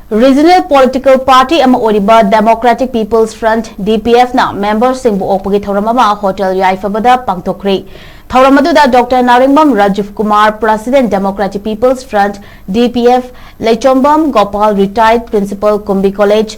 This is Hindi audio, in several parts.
Regional Political Party ama oriba Democratic People's Front DPF na members singbu okpagi thauramama Hotel Yaifabada pangtokri. Thauramadu Dr. Naringbam Rajiv Kumar, President Democratic People's Front DPF, Lechombam Gopal, retired Principal Kumbi College,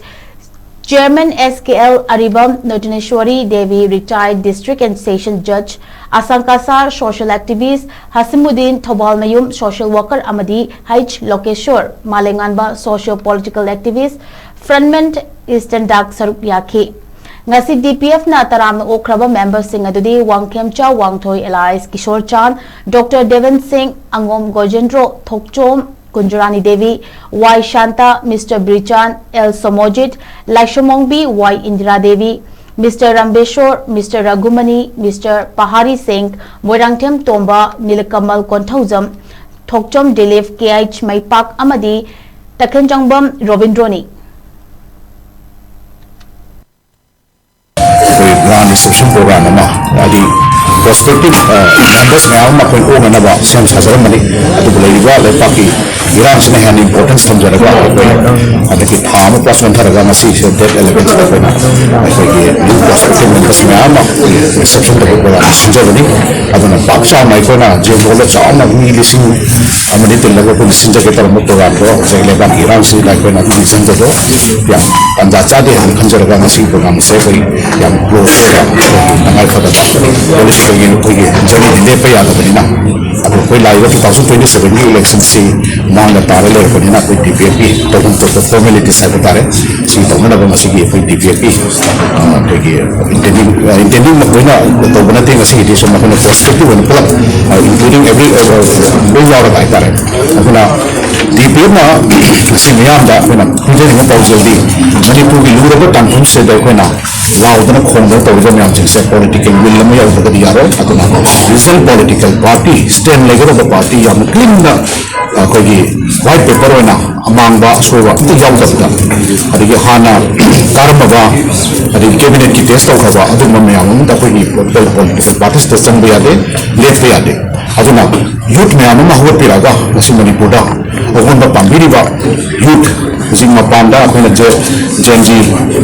Chairman SKL Aribam Notineshwari Devi, retired District and Session Judge, Asankasar, social activist, Hasimuddin Thobalmayum, social worker Amadi, H. Lokeshwar, Malenganba, social political activist, Frontman Eastern Dark Saruk Yaki. Ngasi DPF na taram okraba members sing adudi Wangkemcha, Wangthoi Elias, Kishore Chan, Dr. Devin Singh, Angom Gojendro, Thokchom, Kunjurani Devi, Y. Shanta, Mr. Brichan, L. Somojit, Laishomongbi, Y. Indira Devi, Mr. Rambeshwar, Mr. Ragumani, Mr. Pahari Singh, Moirangthem Tomba, Nilakamal Konthauzam, Thokchom Dilip, KH Maipak Amadi, Takhenjangbam Robindroni. Grand reception program prospective members now makin o na ba siyang sasaran mali at bulay ba le paki Iran sina hand importance from jara ba at ki thama plus one tharaga masi that elements ko na ay new prospective members now reception program sinjani aduna paksha mai ko na je bola cha na mi lising amani tilaga ko sinja ke taram program ro jele ba Iran sina ko na mi sinja do ya panja cha de han khanjara masi program se ko ya pro nangal khada police ko jani dinde pe ya bani na अब कोई लाइव 2027 की इलेक्शन से मांग तारे ले को ना कोई DPP तो हम तो फॉर्मेलिटी से बता रहे सी तो ना बस की कोई DPP तो की इंटेंडिंग में कोई ना तो बनाते हैं सी डिश में अपना perspective one plus including every कोई और बताता रहे अपना DPP ना सी में आम दा अपना मुझे नहीं पता जल्दी मणिपुर की लूर पर टांगुम से देखो ना वाह उतना खोंगे तो जो मैं आपसे पॉलिटिकल विल में या उधर दिया रहा है अपना रीजनल पॉलिटिकल पार्टी स्टैंड लेकर वो पार्टी या मुस्लिम ना कोई वाइट पेपर है ना मांगबा सोवा तो जाऊँ तब अरे ये हाना कारमबा अरे कैबिनेट की टेस्ट होगा बा अदुम में आऊँ तो कोई पॉलिटिकल पार्टी स्टेशन भी आते लेफ्ट भी आते अदुना यूथ में आऊँ ना हुआ पिरागा नसी मणिपुर दा और उन पर पंबीरी बा यूथ जिंग मापांडा कोई ना जेंजी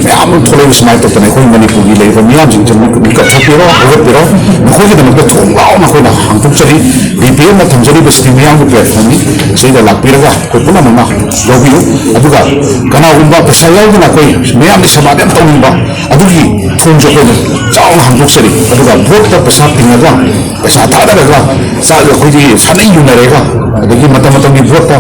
मैं आऊँ थोड़े उस मायने तो तने कोई मणिपुर की ले वो मियाँ जिंग जिंग का छोपिरो हुआ पिरो कोई के दमक तो लाओ ना कोई ना हम तुम चली DPP में थमजरी बस टीम मियाँ को प्लेटफॉर्म में सही दा लाग पिरेगा कोई पुना मना लोग अदुगा कना उम्बा पेशायाव ना कोई मियाँ में समाधि तो उम्बा अदुगी थोन जो कोई जाओ हम लोग चली अदुगा वोट का पेशा पिंगा पेशा था रहेगा साल कोई साने यूनरेगा अदुगी मतलब की वोट का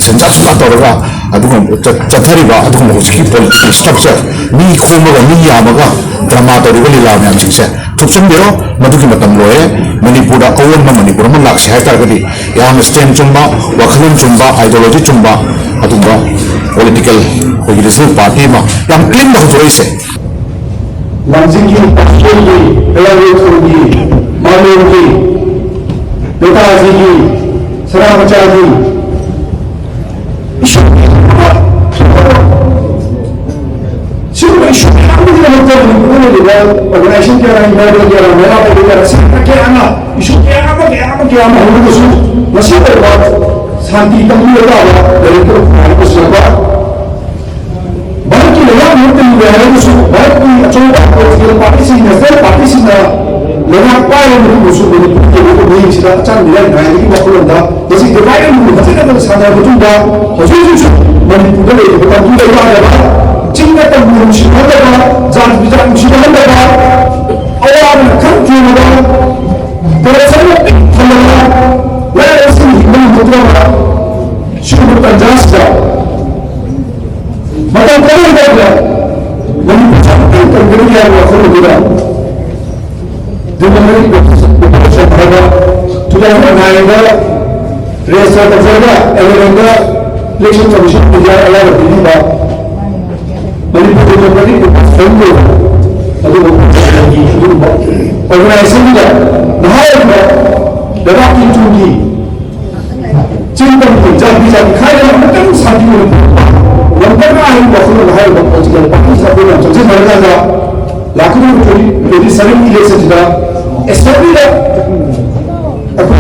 संचार सुना तोड़ेगा अदुगा चतरीबा अदुगा उसकी पॉलिटिकल स्ट्रक्चर नी खोमगा नी यामगा ड्रामा तोड़ेगा लीला में हम चिंसे थुपचम बेरो मधुकी मतलब लोए मणिपुर अवन में मणिपुर में लाख से तारगदी याम stand Chumba वखलन Chumba ideology Chumba अदुगा political कोई रीजनल पार्टी में याम क्लीन बहुत जोड़ी से लंजिंगी पश्चिमी कलावेशोगी मानवोगी नेताजी सरामचारी organization के रंग में जो जरा मेरा भी जरा सिर्फ क्या आना इशू क्या आना हम लोग सुन मसीह पर बात शांति तंगी लगा हुआ दरिद्र को सुनवा बाकी लोग मुझे नहीं है मुझे बाकी अचूक पॉलिटिकल पार्टी से नेशनल पार्टी से ना लोग पाए मुझे मुझे के लोग नहीं चिरा चार मिलियन गाय की बात बोलता जैसे डिवाइड मुझे बच्चे का सादा बचूंगा हजूर मणिपुर में बता दूँ लगा जिंदा तक मुझे लगा जान बिजार मुझे लगा और आप खम क्यों लगा तेरे सब लगा मैं ऐसे नहीं होता शुरू का जांच का मतलब कोई नहीं लगा वही पूछा तो गिर गया वो खोल दिया दिन में ऊपर से भरा तुझे बनाएगा रेस का जगह एलेवेंगा इलेक्शन कमीशन को जाए अलग नहीं बात मणिपुर में बड़ी संगो अदुगो ऑर्गेनाइजेशन का नहाय दबा की चुकी चिंतन की जाति खाए ना मतलब शादी में नंबर का है बखरो नहाय पहुंच गया बाकी सब लोग जैसे मर गया लाखों चोरी सभी इलेक्शन का एस्टेब्लिश अपना